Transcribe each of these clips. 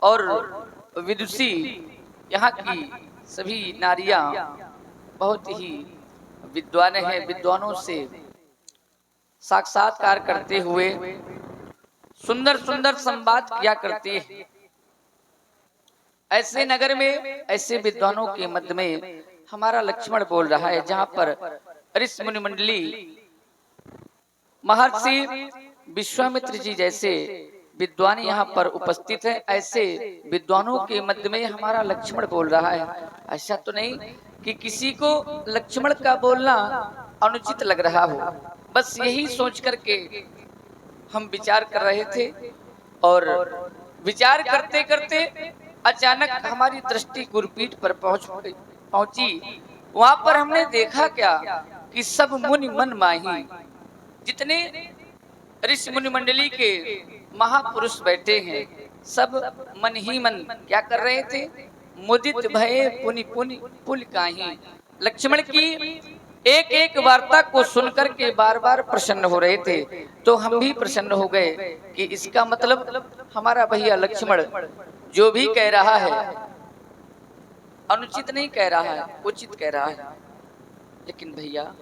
और विदुषी यहाँ की सभी नारियां बहुत ही विद्वान हैं। विद्वानों से साक्षात्कार करते हुए सुंदर सुंदर संवाद किया करते हैं। ऐसे नगर में ऐसे विद्वानों के मध्य में हमारा लक्ष्मण बोल रहा है, जहां पर ऋषि मुनि मंडली महर्षि विश्वामित्र जी जैसे विद्वान यहाँ पर उपस्थित हैं। ऐसे विद्वानों के मध्य में हमारा लक्ष्मण बोल रहा है। ऐसा तो नहीं कि किसी को लक्ष्मण का बोलना अनुचित लग रहा हो। बस यही सोच करके हम विचार कर रहे थे और विचार करते करते अचानक हमारी दृष्टि गुरुपीठ पर पहुंची। वहां पर हमने देखा क्या कि सब मुनि मन माही, जितने ऋषि मुनि मंडली के महापुरुष बैठे हैं, सब मन ही मन क्या कर रहे थे? मुदित भये पुनि पुनि पुल काहि। लक्ष्मण की एक एक वार्ता को सुनकर के बार बार प्रसन्न हो रहे थे। तो हम भी प्रसन्न हो गए कि इसका मतलब हमारा भैया लक्ष्मण जो भी कह रहा है अनुचित नहीं कह रहा है, उचित कह रहा है। लेकिन भैया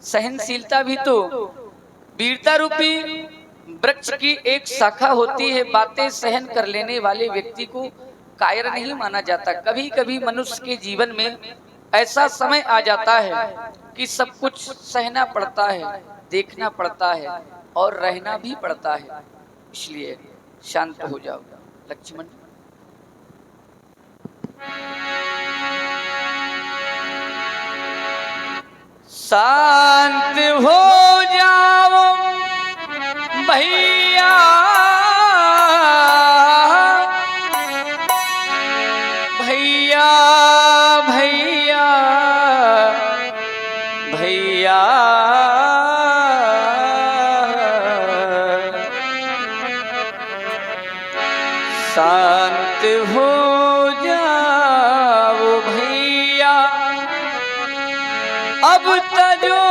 सहनशीलता भी तो वीरता रूपी वृक्ष की एक शाखा होती है। बातें सहन कर लेने वाले व्यक्ति को कायर नहीं माना जाता। कभी कभी मनुष्य के जीवन में ऐसा समय आ जाता है कि सब कुछ सहना पड़ता है, देखना पड़ता है और रहना भी पड़ता है। इसलिए शांत हो जाओ लक्ष्मण। शांत हो जाओ भैया, भैया भैया भैया, शांत हो जाओ भैया, अब तजो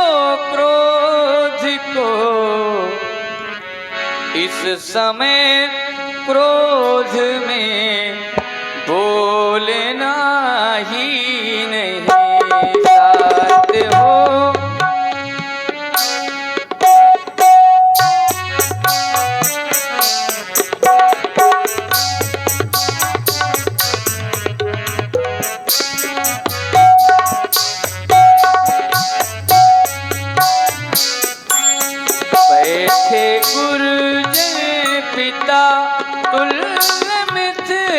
क्रोध को, इस समय क्रोध में बोलना ही नहीं। शांत हो बैठे गुरुजन पिता तुल्य मित्र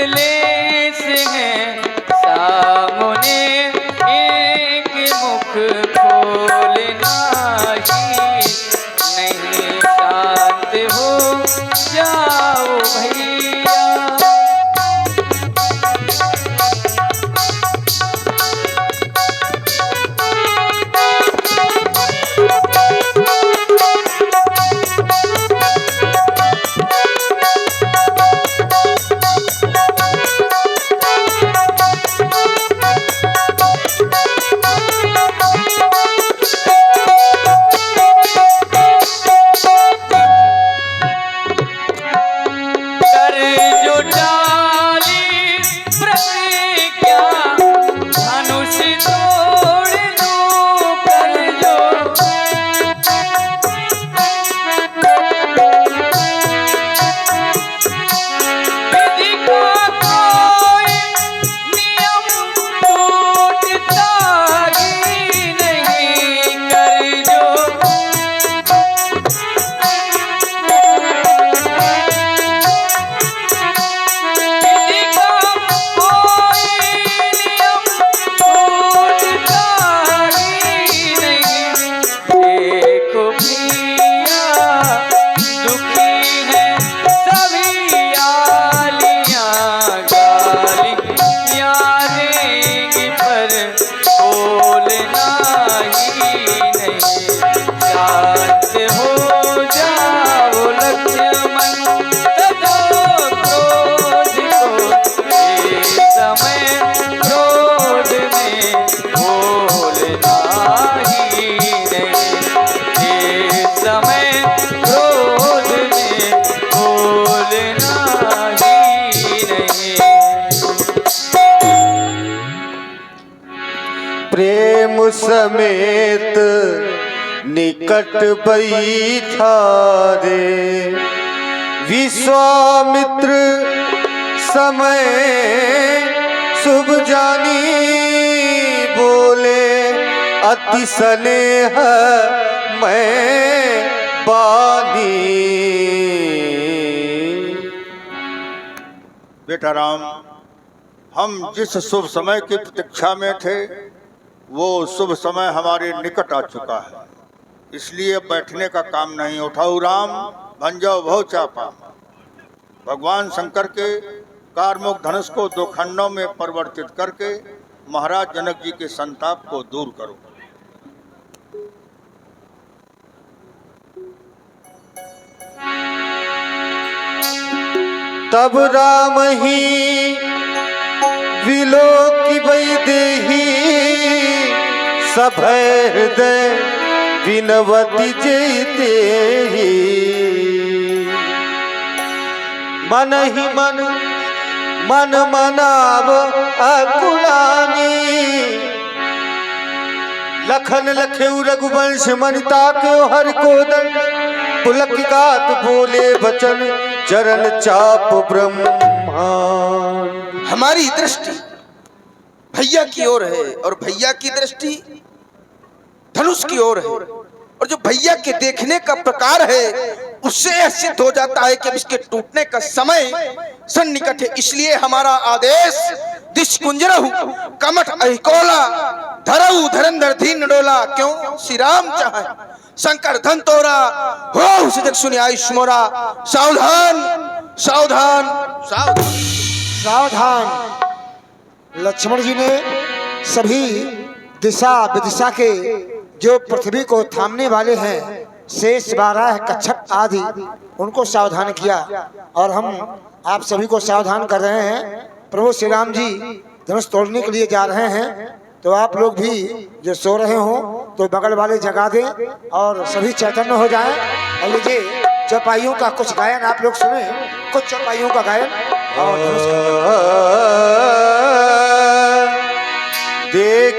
समेत निकट बैठा रे। विश्वामित्र समय शुभ जानी बोले, अति स्नेह मैं बानी। बेटा राम, हम जिस शुभ समय की प्रतीक्षा में थे वो शुभ समय हमारे निकट आ चुका है, इसलिए बैठने का काम नहीं। उठाओ राम, भंजाओ भव चापा। भगवान शंकर के कारमुख धनुष को दो खंडों में परिवर्तित करके महाराज जनक जी के संताप को दूर करो। तब राम ही विलोकी वैदेही, सभय हृदय विनवती जयते ही। मन ही मन मन मनाव अकुलानी, लखन लखेउ रघुवंश मनिता के हर को दंड। पुलक गात बोले वचन चरण चाप ब्रह्मांड। हमारी दृष्टि भैया की ओर है और भैया की दृष्टि धनुष की ओर है, और जो भैया के देखने का प्रकार है उससे यह सिद्ध हो जाता है कि अब इसके टूटने का समय सन्निकट है। इसलिए हमारा आदेश, दिश कुंजरहु कमठ अहिकोला, धरऊ धरंधर धीन डोला। क्यों? श्री राम चाहे शंकर धन तोरा, हो जग सुनि आयुष मोरा। सावधान सावधान सावधान सावधान। लक्ष्मण जी ने सभी दिशा विदिशा के जो पृथ्वी को थामने वाले हैं, शेष 12 कच्छप आदि, उनको सावधान किया। और हम आप सभी को सावधान कर रहे हैं। प्रभु श्री राम जी धनुष तोड़ने के लिए जा रहे हैं, तो आप लोग भी जो सो रहे हो तो बगल वाले जगा दें और सभी चैतन्य हो जाएं। और लीजिए चौपाइयों का कुछ गायन आप लोग सुने, कुछ चौपाइयों का गायन। और देख